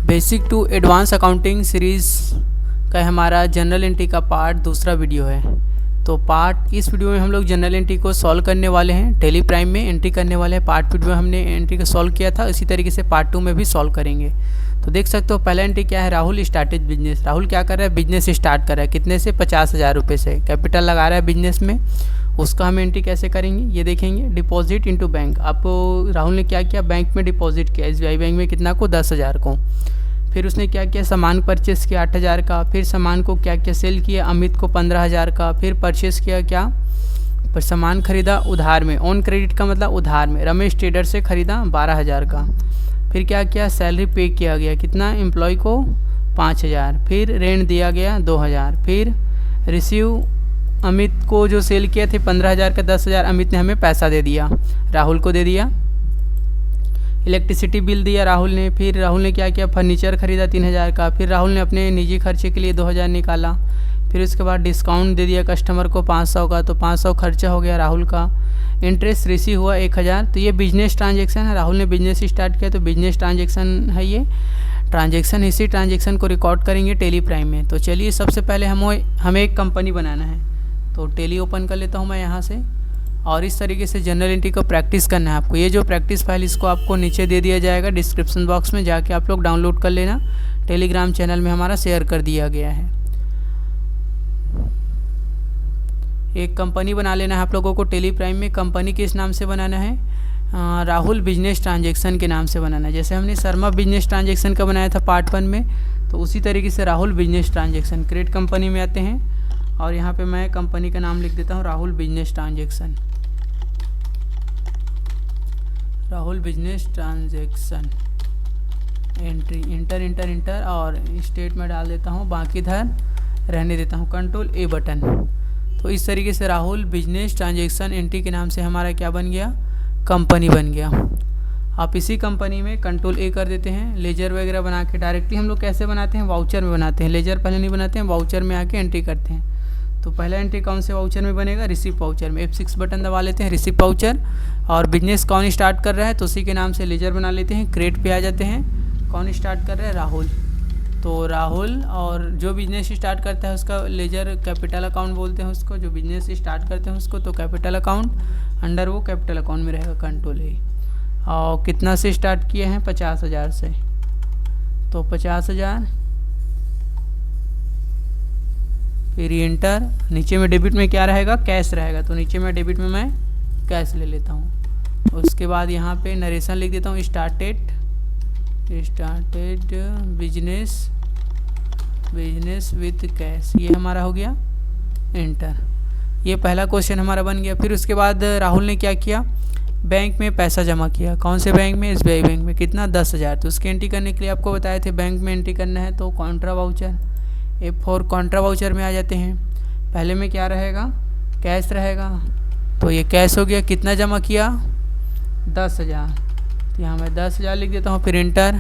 Basic to advance accounting series का हमारा journal entry का पार्ट दूसरा वीडियो है। तो इस वीडियो में हम लोग जनरल एंट्री को सॉल्व करने वाले हैं। टेली प्राइम में एंट्री करने वाले हैं। पार्ट वीडियो में हमने एंट्री को सॉल्व किया था, इसी तरीके से पार्ट 2 में भी सॉल्व करेंगे। तो देख सकते हो पहला एंट्री क्या है, राहुल स्टार्टेड बिजनेस। राहुल क्या कर रहा है, बिजनेस स्टार्ट कर रहा है। कितने से, 50,000 रुपये से कैपिटल लगा रहा है बिजनेस में। उसका हम एंट्री कैसे करेंगे ये देखेंगे। डिपॉजिट इनटू बैंक, आपको राहुल ने क्या किया, बैंक में डिपॉजिट किया। SBI बैंक में कितना को, 10,000 को। फिर उसने क्या किया, सामान परचेस किया 8,000 का। फिर सामान को क्या किया, सेल किया अमित को 15,000 का। फिर परचेस किया क्या, पर सामान खरीदा उधार में, ऑन क्रेडिट का मतलब उधार में, रमेश ट्रेडर से खरीदा 12,000 का। फिर क्या किया, सैलरी पे किया गया, कितना, एम्प्लॉय को 5,000। फिर रेंट दिया गया 2,000। फिर रिसीव अमित को जो सेल किए थे 15,000 का 10,000 अमित ने हमें पैसा दे दिया, राहुल को दे दिया। इलेक्ट्रिसिटी बिल दिया राहुल ने। फिर राहुल ने क्या किया, फर्नीचर खरीदा 3,000 का। फिर राहुल ने अपने निजी खर्चे के लिए 2,000 निकाला। फिर उसके बाद डिस्काउंट दे दिया कस्टमर को 500 का, तो 500 खर्चा हो गया राहुल का। इंटरेस्ट रिसीव हुआ 1,000। तो ये बिजनेस ट्रांजेक्शन है, राहुल ने बिजनेस स्टार्ट किया तो बिजनेस ट्रांजेक्शन है ये ट्रांजेक्शन। इसी ट्रांजेक्शन को रिकॉर्ड करेंगे टेली प्राइम में। तो चलिए सबसे पहले हमें एक कंपनी बनाना है। तो टेली ओपन कर लेता हूँ मैं यहाँ से, और इस तरीके से जनरल एंट्री को प्रैक्टिस करना है आपको। ये जो प्रैक्टिस फाइल इसको आपको नीचे दे दिया जाएगा डिस्क्रिप्शन बॉक्स में, जाके आप लोग डाउनलोड कर लेना। टेलीग्राम चैनल में हमारा शेयर कर दिया गया है। एक कंपनी बना लेना है आप लोगों को टेली प्राइम में। कंपनी किस नाम से बनाना है, राहुल बिजनेस ट्रांजेक्शन के नाम से बनाना है। जैसे हमने शर्मा बिजनेस ट्रांजेक्शन का बनाया था पार्ट 1 में, तो उसी तरीके से Rahul business transaction. Create company में आते हैं और यहाँ पे मैं कंपनी का नाम लिख देता हूँ Rahul business transaction. Rahul business transaction entry, inter inter inter, और स्टेट में डाल देता हूँ, बाकी इधर रहने देता हूँ, कंट्रोल A बटन। तो इस तरीके से राहुल बिजनेस ट्रांजेक्शन एंट्री के नाम से हमारा क्या बन गया, कंपनी बन गया। आप इसी कंपनी में कंट्रोल A कर देते हैं। लेजर वगैरह बना के डायरेक्टली हम लोग कैसे बनाते हैं, वाउचर में बनाते हैं। लेजर पहले नहीं बनाते हैं, वाउचर में आके एंट्री करते हैं। तो पहला एंट्री कौन से वाउचर में बनेगा, रिसिप्ट वाउचर में। F6 बटन दबा लेते हैं, रिसिप्ट वाउचर। और बिजनेस कौन स्टार्ट कर रहा है, तो उसी के नाम से लेजर बना लेते हैं। क्रिएट पे आ जाते हैं, कौन स्टार्ट कर रहा है, राहुल। तो राहुल, और जो बिजनेस स्टार्ट करता है उसका लेजर कैपिटल अकाउंट बोलते हैं उसको। जो बिजनेस स्टार्ट करते हैं उसको तो कैपिटल अकाउंट, अंडर वो कैपिटल अकाउंट में रहेगा, कंट्रोल A। और कितना से स्टार्ट किए हैं, 50,000 से। तो 50,000, फिर इंटर। नीचे में डेबिट में क्या रहेगा, कैश रहेगा, तो नीचे में डेबिट में मैं कैश ले लेता हूँ। उसके बाद यहाँ पे नरेशन लिख देता हूँ, स्टार्टेड बिजनेस विथ कैश। ये हमारा हो गया इंटर। ये पहला क्वेश्चन हमारा बन गया। फिर उसके बाद राहुल ने क्या किया, बैंक में पैसा जमा किया। कौन से बैंक में, SBI बैंक में। कितना, 10,000। तो उसकी एंट्री करने के लिए आपको बताए थे बैंक में एंट्री करना है, तो Contra voucher, F4 Contra voucher में आ जाते हैं। पहले में क्या रहेगा, कैश रहेगा, तो ये कैश हो गया। कितना जमा किया, 10,000। तो यहाँ मैं 10,000 लिख देता हूँ, फिर इंटर।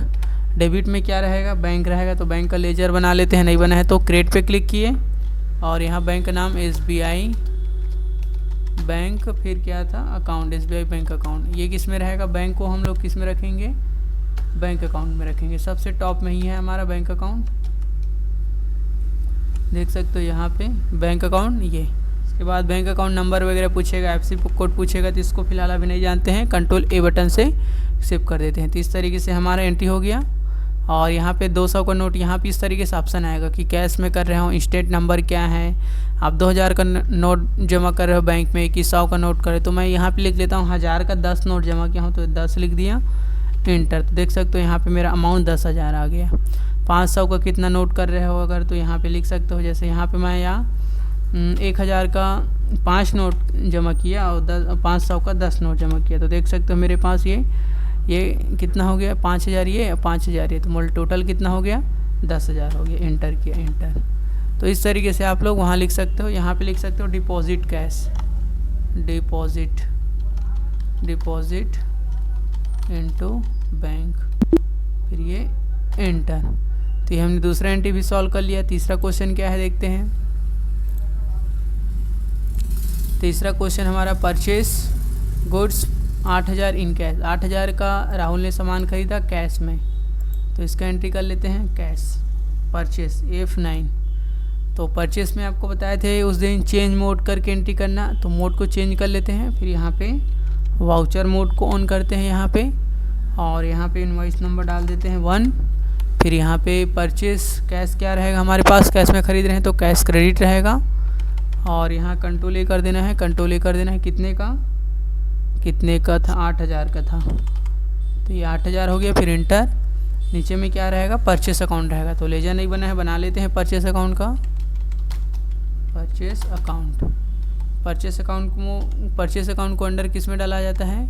डेबिट में क्या रहेगा, बैंक रहेगा, तो बैंक का लेजर बना लेते हैं। नहीं बना है तो क्रिएट पे क्लिक किए, और यहाँ बैंक का नाम SBI बैंक, फिर क्या था, अकाउंट, SBI बैंक अकाउंट। ये किस में रहेगा, बैंक को हम लोग किस में रखेंगे, बैंक अकाउंट में रखेंगे। सबसे टॉप में ही है हमारा बैंक अकाउंट, देख सकते हो यहाँ पे बैंक अकाउंट ये। इसके बाद बैंक अकाउंट नंबर वगैरह पूछेगा, FC कोड पूछेगा, तो इसको फिलहाल अभी नहीं जानते हैं, कंट्रोल A बटन से सेव कर देते हैं। तो इस तरीके से हमारा एंट्री हो गया। और यहाँ पे 200 का नोट, यहाँ पे इस तरीके से ऑप्शन आएगा कि कैश में कर रहे हो, स्टेट नंबर क्या है। आप 2,000 का नोट जमा कर रहे हो बैंक में, 2100 का नोट करे, तो मैं यहाँ पे लिख लेता हूँ 1,000 का 10 नोट जमा किया हूँ, तो 10 लिख दिया, इंटर। तो देख सकते हो यहाँ पे मेरा अमाउंट 10,000 आ गया। 500 का कितना नोट कर रहे हो अगर, तो यहाँ पे लिख सकते हो। जैसे यहाँ पे मैं यहाँ 1,000 का 5 नोट जमा किया और 500 का 10 नोट जमा किया, तो देख सकते हो मेरे पास ये कितना हो गया, 5,000 ये, 5,000 ये, तो मोल टोटल कितना हो गया, 10,000 हो गया। इंटर किया, इंटर। तो इस तरीके से आप लोग वहाँ लिख सकते हो। यहाँ पे लिख सकते हो deposit cash, deposit into bank, फिर ये इंटर। तो ये हमने दूसरा एंट्री भी सॉल्व कर लिया। तीसरा क्वेश्चन क्या है देखते हैं। तीसरा क्वेश्चन हमारा परचेस गुड्स 8,000 इन कैश। 8,000 का राहुल ने सामान खरीदा कैश में, तो इसका एंट्री कर लेते हैं कैश परचेस F9। तो परचेस में आपको बताए थे उस दिन चेंज मोड करके एंट्री करना, तो मोड को चेंज कर लेते हैं। फिर यहाँ पे वाउचर मोड को ऑन करते हैं यहाँ पे, और यहाँ पे इनवॉइस नंबर डाल देते हैं 1। फिर यहाँ पे परचेस कैश क्या रहेगा हमारे पास, कैश में ख़रीद रहे हैं तो कैश क्रेडिट रहेगा। और यहाँ कंट्रोल ए कर देना है, कंट्रोल ए कर देना है कितने का था 8000 का था, तो ये 8000 हो गया। फिर इंटर, नीचे में क्या रहेगा परचेस अकाउंट रहेगा, तो लेजर नहीं बना है, बना लेते हैं परचेस अकाउंट का। परचेस अकाउंट को अंडर किस में डाला जाता है,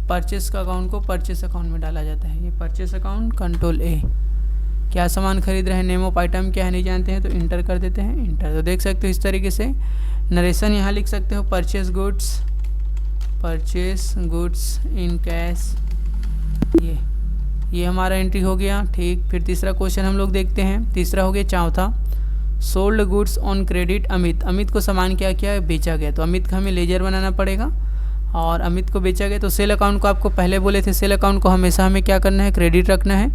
परचेस का अकाउंट को परचेस अकाउंट में डाला जाता है। ये परचेस अकाउंट कंट्रोल ए। क्या सामान खरीद रहे हैं, नेम ऑफ आइटम क्या है नहीं जानते हैं तो इंटर कर देते हैं, इंटर। तो देख सकते हो इस तरीके से नरेशन यहाँ लिख सकते हो, परचेस गुड्स इन कैश। ये हमारा एंट्री हो गया। ठीक, फिर तीसरा क्वेश्चन हम लोग देखते हैं। तीसरा हो गया चौथा, sold goods on credit Amit को सामान क्या किया, बेचा गया। तो अमित का हमें लेजर बनाना पड़ेगा, और अमित को बेचा गया। तो सेल अकाउंट को आपको पहले बोले थे, सेल अकाउंट को हमेशा हमें क्या करना है, क्रेडिट रखना है।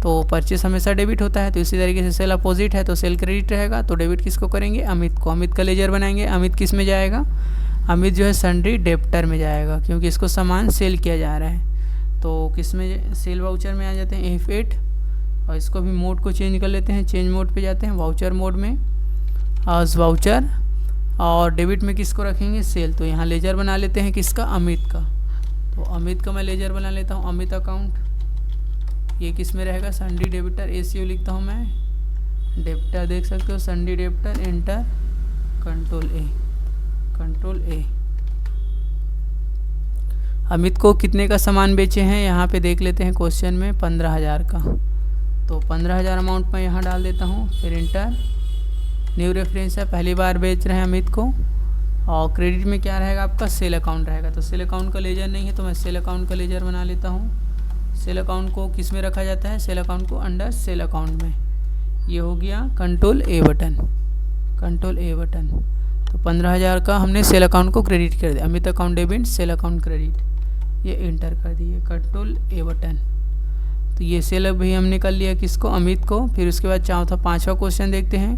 तो परचेस हमेशा डेबिट होता है, तो इसी तरीके से सेल अपोजिट है तो सेल क्रेडिट रहेगा। तो डेबिट किसको करेंगे, अमित को। अमित का लेजर बनाएंगे। अमित किस में जाएगा, अमित जो है सन्ड्री डेप्टर में जाएगा, क्योंकि इसको सामान सेल किया जा रहा है। तो किस में, सेल वाउचर में आ जाते हैं F8, और इसको भी मोड को चेंज कर लेते हैं। चेंज मोड पे जाते हैं, वाउचर मोड में आज वाउचर, और डेबिट में किसको रखेंगे, सेल। तो यहाँ लेजर बना लेते हैं किसका, अमित का। तो अमित का मैं लेजर बना लेता हूँ, अमित अकाउंट। ये किस में रहेगा, सन्ड्री डेबिटर, ACO लिखता हूँ मैं, डेबिटर देख सकते हो, सन्ड्री डेबिटर, एंटर, कंट्रोल ए। अमित को कितने का सामान बेचे हैं, यहाँ पे देख लेते हैं क्वेश्चन में, 15000 का। तो 15000 अमाउंट मैं यहाँ डाल देता हूँ, फिर इंटर। न्यू रेफरेंस है, पहली बार बेच रहे हैं अमित को। और क्रेडिट में क्या रहेगा आपका, सेल अकाउंट रहेगा। तो सेल अकाउंट का लेजर नहीं है, तो मैं सेल अकाउंट का लेजर बना लेता हूँ। सेल अकाउंट को किस में रखा जाता है, सेल अकाउंट को अंडर सेल अकाउंट में। ये हो गया कंट्रोल ए बटन। तो 15000 का हमने सेल अकाउंट को क्रेडिट कर दिया, Amit account debit, sale account credit, ये इंटर कर दिए, कंट्रोल ए बटन। तो ये सेल भी हमने कर लिया किसको, अमित को। फिर उसके बाद पाँचवा क्वेश्चन देखते हैं,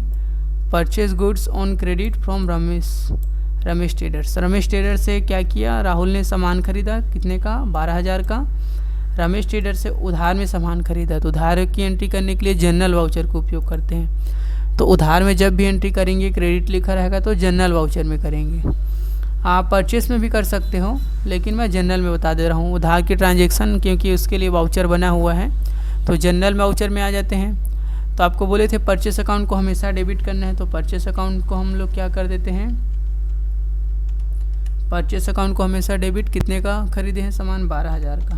purchase goods on credit from Ramesh traders. Ramesh trader से क्या किया, राहुल ने सामान खरीदा, कितने का, 12000 का। रमेश ट्रेडर से उधार में सामान खरीदा। तो उधार की एंट्री करने के लिए जनरल वाउचर का उपयोग करते हैं। तो उधार में जब भी एंट्री करेंगे, क्रेडिट लिखा रहेगा तो जनरल वाउचर में करेंगे। आप परचेस में भी कर सकते हो, लेकिन मैं जनरल में बता दे रहा हूँ। उधार की ट्रांजैक्शन क्योंकि उसके लिए वाउचर बना हुआ है, तो जनरल वाउचर में आ जाते हैं। तो आपको बोले थे परचेस अकाउंट को हमेशा डेबिट करना है, तो परचेस अकाउंट को हम लोग क्या कर देते हैं, परचेस अकाउंट को हमेशा डेबिट। कितने का खरीदे हैं सामान, 12000 का।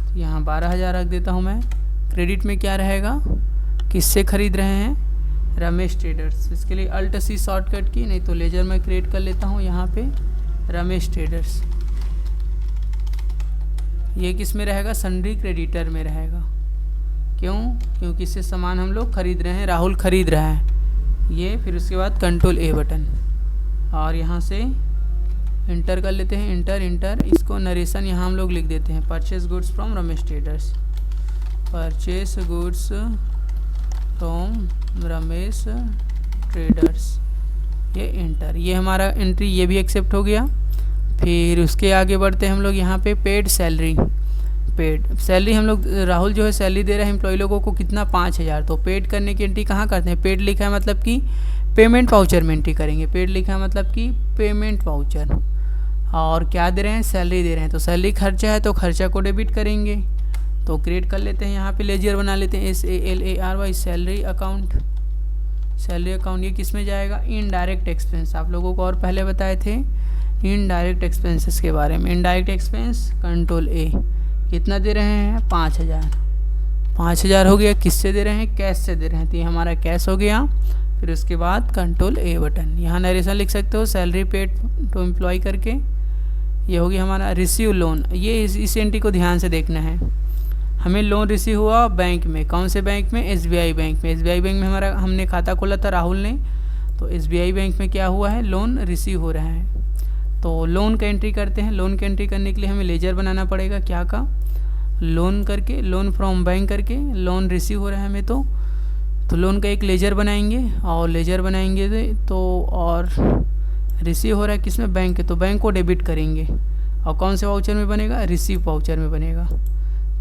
तो यहाँ 12000 रख देता हूँ मैं। क्रेडिट में क्या रहेगा, किससे खरीद रहे हैं, रमेश ट्रेडर्स। इसके लिए अल्ट सी शॉर्टकट की, नहीं तो लेजर में क्रिएट कर लेता हूँ यहाँ पे, रमेश ट्रेडर्स। ये किस में रहेगा, सन्ड्री क्रेडिटर में रहेगा। क्यों, क्योंकि इससे सामान हम लोग खरीद रहे हैं, राहुल खरीद रहा है ये। फिर उसके बाद कंट्रोल ए बटन, और यहाँ से इंटर कर लेते हैं, इंटर। इसको नरेशन यहाँ हम लोग लिख देते हैं, purchase goods from Ramesh traders, purchase goods from Ramesh traders, ये इंटर। ये हमारा एंट्री ये भी एक्सेप्ट हो गया। फिर उसके आगे बढ़ते हैं हम लोग, यहाँ पे पेड सैलरी हम लोग, राहुल जो है सैलरी दे रहे हैं एम्प्लॉय लोगों को, कितना, 5000। तो पेड करने की एंट्री कहाँ करते हैं, पेड लिखा है मतलब कि पेमेंट वाउचर में एंट्री करेंगे। पेड लिखा है मतलब कि पेमेंट वाउचर। और क्या दे रहे हैं, सैलरी दे रहे हैं, तो सैलरी खर्चा है तो खर्चा को डेबिट करेंगे। तो क्रिएट कर लेते हैं, यहाँ पे लेजर बना लेते हैं, SALARY, सैलरी अकाउंट। ये किस में जाएगा, इनडायरेक्ट एक्सपेंस। आप लोगों को और पहले बताए थे इनडायरेक्ट एक्सपेंसेस के बारे में। इनडायरेक्ट एक्सपेंस, कंट्रोल ए। कितना दे रहे हैं, 5000 हो गया। किससे दे रहे हैं, कैश से दे रहे हैं, तो ये हमारा कैश हो गया। फिर उसके बाद कंट्रोल ए बटन, यहाँ नरेशन लिख सकते हो, सैलरी पेड टू एम्प्लॉय करके। ये हो गया हमारा रिसीव लोन। ये इस एंट्री को ध्यान से देखना है। हमें लोन रिसीव हुआ बैंक में, कौन से बैंक में, SBI बैंक में। SBI बैंक में हमारा हमने खाता खोला था राहुल ने, तो SBI बैंक में क्या हुआ है, लोन रिसीव हो रहा है। तो लोन का एंट्री करते हैं। लोन का एंट्री करने के लिए हमें लेजर बनाना पड़ेगा, क्या का, लोन करके, लोन फ्रॉम बैंक करके लोन रिसीव हो रहा है हमें, तो लोन का एक लेजर बनाएंगे, और लेजर बनाएंगे तो और रिसीव हो रहा है किसमें, बैंक के, तो बैंक को डेबिट करेंगे। और कौन से वाउचर में बनेगा, रिसीव वाउचर में बनेगा।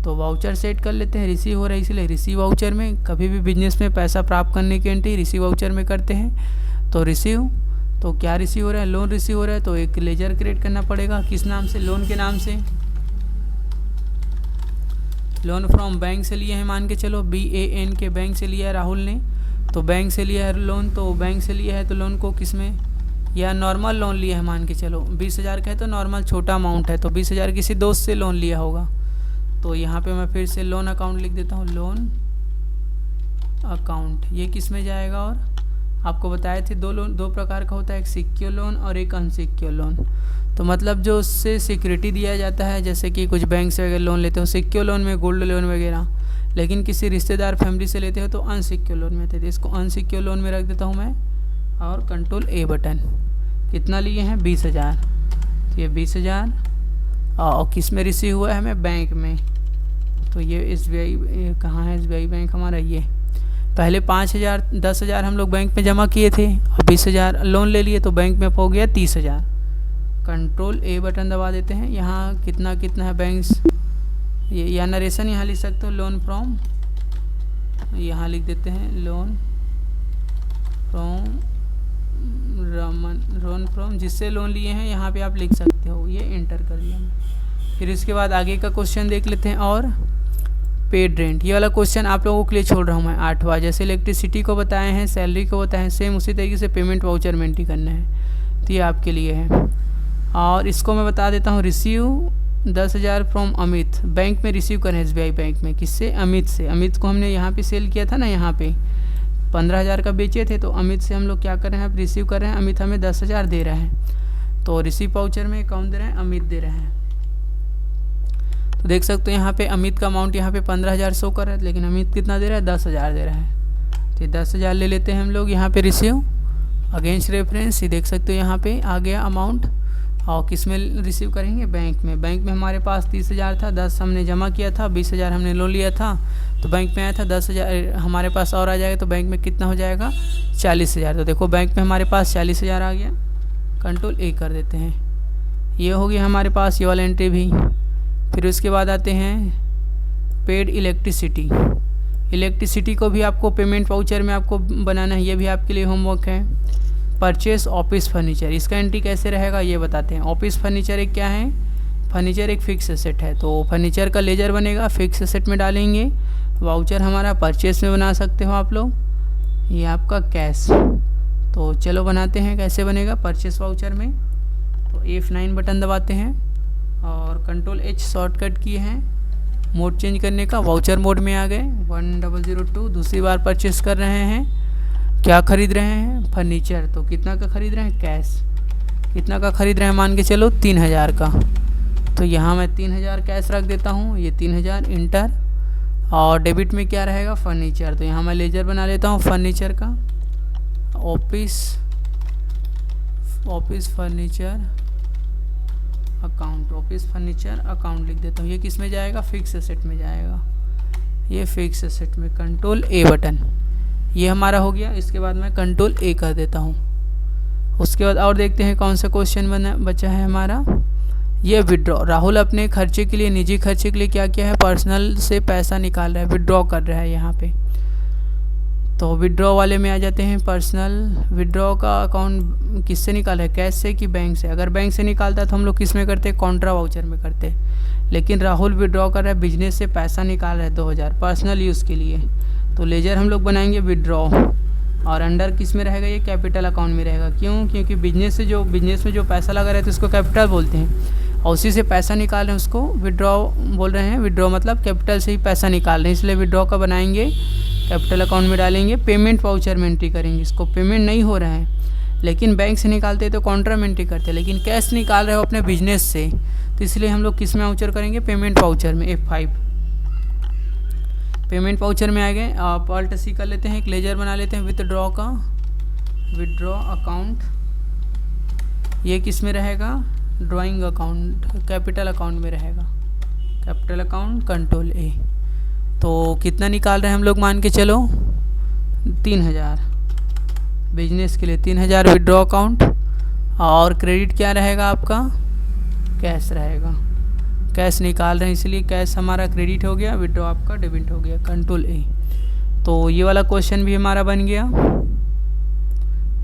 तो वाउचर सेट कर लेते हैं, रिसीव हो रहा है इसलिए रिसीव वाउचर में। कभी भी बिजनेस में पैसा प्राप्त करने की एंट्री रिसीव वाउचर में करते हैं। तो रिसीव, तो क्या रिसीव हो रहा है, लोन रिसीव हो रहा है, तो एक लेजर क्रिएट करना पड़ेगा। किस नाम से, लोन के नाम से। लोन फ्रॉम बैंक से लिए हैं, मान के चलो BAN के बैंक से लिया है राहुल ने, तो बैंक से लिया है लोन, तो बैंक से लिया है तो लोन को किस में, या नॉर्मल लोन लिया है मान के चलो 20,000 का है तो नॉर्मल छोटा अमाउंट है, तो 20,000 किसी दोस्त से लोन लिया होगा। तो यहाँ पे मैं फिर से लोन अकाउंट लिख देता हूँ, लोन अकाउंट। ये किस में जाएगा, और आपको बताए थे दो प्रकार का होता है, एक सिक्योर लोन और एक अनसिक्योर लोन। तो मतलब जो उससे सिक्योरिटी दिया जाता है, जैसे कि कुछ बैंक से अगर लोन लेते हो सिक्योर लोन में, गोल्ड लोन वगैरह, लेकिन किसी रिश्तेदार फैमिली से लेते हो तो अनसिक्योर लोन में थे। तो इसको अनसिक्योर लोन में रख देता हूँ मैं, और कंट्रोल A बटन। कितना लिए हैं, 20,000। तो ये 20,000 और किस में रिसीव हुआ है हमें, बैंक में। तो ये SBI कहाँ है, SBI बैंक हमारा, ये पहले 5,000 10,000 हम लोग बैंक में जमा किए थे, और 20,000 लोन ले लिए, तो बैंक में हो गया 30,000। कंट्रोल A बटन दबा देते हैं। यहाँ कितना कितना है बैंक्स, ये या नरेशन यहाँ लिख सकते हो, लोन फ्रॉम, यहाँ लिख देते हैं लोन फ्रॉम जिससे लोन लिए हैं, यहाँ पे आप लिख सकते हो, ये एंटर कर दिया। फिर इसके बाद आगे का क्वेश्चन देख लेते हैं। और पेड रेंट, ये वाला क्वेश्चन आप लोगों के लिए छोड़ रहा हूँ मैं, 8वां। जैसे इलेक्ट्रिसिटी को बताए हैं, सैलरी को बताए हैं, सेम उसी तरीके से पेमेंट वाउचर में एंट्री करना है, तो ये आपके लिए है। और इसको मैं बता देता हूँ, रिसीव 10,000 फ्रॉम अमित, बैंक में रिसीव करें SBI बैंक में, किससे, अमित से। अमित को हमने यहाँ पे सेल किया था ना, यहाँ पे 15,000 का बेचे थे, तो अमित से हम लोग क्या कर रहे हैं, अब रिसीव कर रहे हैं। अमित हमें 10,000 दे रहा है, तो रिसीव वाउचर में कौन दे रहे हैं, अमित दे रहे हैं। तो देख सकते हो यहाँ पे अमित का अमाउंट यहाँ पे 15,000 शो कर रहा है, लेकिन अमित कितना दे रहा है, 10,000 दे रहा है। तो 10,000 ले लेते हैं हम लोग यहाँ पे रिसीव अगेंस्ट रेफरेंस। ये देख सकते हो यहाँ पे आ गया अमाउंट। और किस में रिसीव करेंगे, बैंक में। बैंक में हमारे पास 30,000 था, 10 हमने जमा किया था, 20,000 हमने लोन लिया था, तो बैंक में आया था 10,000 हमारे पास और आ जाएगा, तो बैंक में कितना हो जाएगा, 40,000। तो देखो बैंक में हमारे पास 40,000 आ गया। कंट्रोल A कर देते हैं, ये हो गया हमारे पास ये वाला एंट्री भी। फिर उसके बाद आते हैं पेड इलेक्ट्रिसिटी। इलेक्ट्रिसिटी को भी आपको पेमेंट वाउचर में आपको बनाना है, ये भी आपके लिए होमवर्क है। परचेस ऑफिस फर्नीचर, इसका एंट्री कैसे रहेगा ये बताते हैं। ऑफिस फर्नीचर एक क्या है, फर्नीचर एक फिक्स एसेट है, तो फर्नीचर का लेजर बनेगा, फिक्स एसेट में डालेंगे। वाउचर हमारा परचेस में बना सकते हो आप लोग, ये आपका कैश। तो चलो बनाते हैं, कैसे बनेगा परचेस वाउचर में। तो F9 बटन दबाते हैं और कंट्रोल H शॉर्टकट किए हैं, मोड चेंज करने का, वाउचर मोड में आ गए। 1002 दूसरी बार परचेस कर रहे हैं। क्या खरीद रहे हैं, फर्नीचर। तो कितना का खरीद रहे हैं, कैश। कितना का खरीद रहे हैं, मान के चलो 3,000 का। तो यहाँ मैं 3,000 कैश रख देता हूँ, ये 3,000 इंटर। और डेबिट में क्या रहेगा, फर्नीचर। तो यहाँ मैं लेजर बना लेता हूँ फर्नीचर का, office furniture account, office furniture account लिख देता हूँ। ये किस में जाएगा, फिक्स एसेट में जाएगा, ये फिक्स एसेट में। कंट्रोल A बटन, ये हमारा हो गया। इसके बाद मैं कंट्रोल A कर देता हूँ। उसके बाद और देखते हैं कौन सा क्वेश्चन बचा है हमारा। ये विड्रॉ, राहुल अपने खर्चे के लिए, निजी खर्चे के लिए क्या किया है, पर्सनल से पैसा निकाल रहा है, विड्रॉ कर रहा है यहाँ पे। तो विड्रॉ वाले में आ जाते हैं, पर्सनल विड्रॉ का अकाउंट किससे निकाला है, कैश से कि बैंक से। अगर बैंक से निकालता है तो हम लोग किस में करते हैं, कॉन्ट्रा वाउचर में करते हैं। लेकिन राहुल विड्रॉ कर रहा है, बिजनेस से पैसा निकाल रहा है 2,000 पर्सनल यूज़ के लिए। तो लेजर हम लोग बनाएंगे विड्रॉ, और अंडर किस में रहेगा, ये कैपिटल अकाउंट में रहेगा। क्यों, क्योंकि बिजनेस में जो पैसा लगा रहा है तो उसको कैपिटल बोलते हैं, और उसी से पैसा निकाल रहे हैं उसको विड्रॉ बोल रहे हैं। विड्रॉ मतलब कैपिटल से ही पैसा निकाल रहे हैं, इसलिए विड्रॉ का बनाएंगे, कैपिटल अकाउंट में डालेंगे। पेमेंट वाउचर में एंट्री करेंगे, इसको पेमेंट नहीं हो रहा है, लेकिन बैंक से निकालते तो काउंटर में एंट्री करते हैं, लेकिन कैश निकाल रहे हो अपने बिजनेस से, तो इसलिए हम लोग किस में वाउचर करेंगे, पेमेंट वाउचर में। F5 पेमेंट वाउचर में आ गए। आप ऑल्ट C कर लेते हैं, एक लेजर बना लेते हैं विथड्रॉ का, विथड्रॉ अकाउंट। ये किस में रहेगा, ड्राइंग अकाउंट, कैपिटल अकाउंट में रहेगा, कैपिटल अकाउंट कंट्रोल ए। तो कितना निकाल रहे हैं हम लोग, मान के चलो 3000 बिजनेस के लिए, 3000 विड्रॉ अकाउंट। और क्रेडिट क्या रहेगा आपका, कैश रहेगा। कैश निकाल रहे हैं इसलिए कैश हमारा क्रेडिट हो गया, विड्रॉ आपका डेबिट हो गया, कंट्रोल ए। तो ये वाला क्वेश्चन भी हमारा बन गया,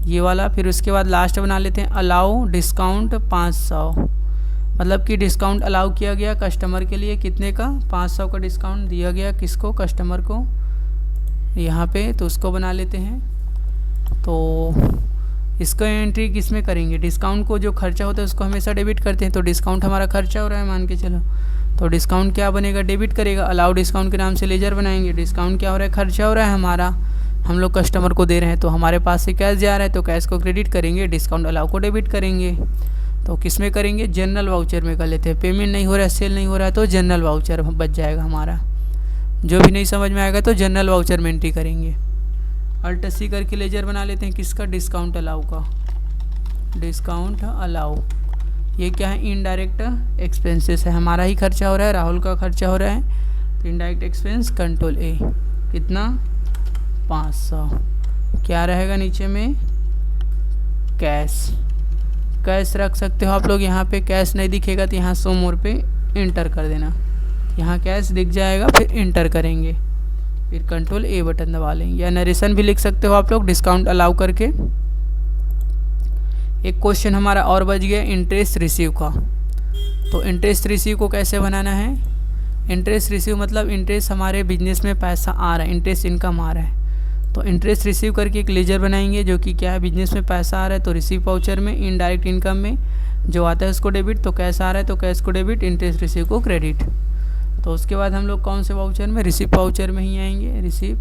ये वाला। फिर उसके बाद लास्ट बना लेते हैं, अलाउ डिस्काउंट 500, मतलब कि डिस्काउंट अलाउ किया गया कस्टमर के लिए, कितने का, 500 का डिस्काउंट दिया गया, किसको, कस्टमर को, यहाँ पे। तो उसको बना लेते हैं। तो इसका एंट्री किस में करेंगे, डिस्काउंट को जो खर्चा होता है उसको हमेशा डेबिट करते हैं। तो डिस्काउंट हमारा खर्चा हो रहा है मान के चलो, तो डिस्काउंट क्या बनेगा, डेबिट करेगा। अलाउ डिस्काउंट के नाम से लेजर बनाएंगे। डिस्काउंट क्या हो रहा है, खर्चा हो रहा है हमारा, हम लोग कस्टमर को दे रहे हैं, तो हमारे पास से कैश जा रहा है, तो कैश को क्रेडिट करेंगे, डिस्काउंट अलाउ को डेबिट करेंगे। तो किस में करेंगे, जनरल वाउचर में कर लेते हैं। पेमेंट नहीं हो रहा है, सेल नहीं हो रहा है, तो जनरल वाउचर बच जाएगा हमारा। जो भी नहीं समझ में आएगा तो जनरल वाउचर में एंट्री करेंगे। अल्ट सी करके लेजर बना लेते हैं, किसका, डिस्काउंट अलाउ का, डिस्काउंट अलाउ। ये क्या है, इनडायरेक्ट एक्सपेंसेस है, हमारा ही खर्चा हो रहा है, राहुल का खर्चा हो रहा है, तो इनडायरेक्ट एक्सपेंस कंट्रोल ए, कितना, 500। क्या रहेगा नीचे में, कैश। कैश रख सकते हो आप लोग, यहाँ पे कैश नहीं दिखेगा तो यहाँ सो मोर पे इंटर कर देना, यहाँ कैश दिख जाएगा, फिर इंटर करेंगे, फिर कंट्रोल ए बटन दबा लेंगे। या नरेशन भी लिख सकते हो आप लोग, डिस्काउंट अलाउ करके। एक क्वेश्चन हमारा और बच गया, इंटरेस्ट रिसीव का। तो इंटरेस्ट रिसीव को कैसे बनाना है, इंटरेस्ट रिसीव मतलब इंटरेस्ट हमारे बिजनेस में पैसा आ रहा है, इंटरेस्ट इनकम आ रहा है, तो इंटरेस्ट रिसीव करके एक लेजर बनाएंगे जो कि क्या है, बिजनेस में पैसा आ रहा है, तो रिसीव वाउचर में, इनडायरेक्ट इनकम में जो आता है उसको डेबिट, तो कैश आ रहा है तो कैश को डेबिट, इंटरेस्ट रिसीव को क्रेडिट। तो उसके बाद हम लोग कौन से वाउचर में, रिसीव वाउचर में ही आएंगे, रिसीव।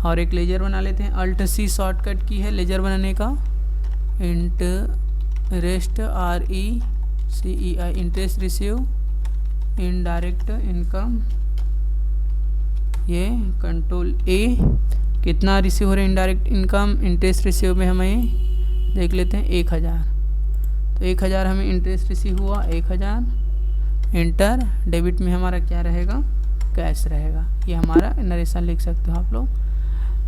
और एक लेजर बना लेते हैं, अल्ट सी शॉर्टकट की है लेजर बनाने का, interest RECEI, interest receive, indirect income, ये कंट्रोल ए। कितना रिसीव हो रहा है इनडायरेक्ट इनकम, इंटरेस्ट रिसीव में हमें देख लेते हैं 1000, तो 1000 हमें इंटरेस्ट रिसीव हुआ, 1000 इंटर। डेबिट में हमारा क्या रहेगा, कैश रहेगा। ये हमारा नरेशन लिख सकते हो आप लोग।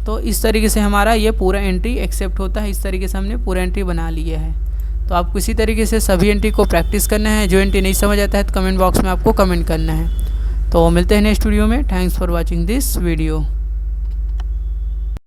तो इस तरीके से हमारा ये पूरा एंट्री एक्सेप्ट होता है, इस तरीके से हमने पूरा एंट्री बना लिया है। तो आपको इसी तरीके से सभी एंट्री को प्रैक्टिस करना है। जो एंट्री नहीं समझ आता है तो कमेंट बॉक्स में आपको कमेंट करना है। तो मिलते हैं नेक्स्ट वीडियो में। Thanks for watching this video.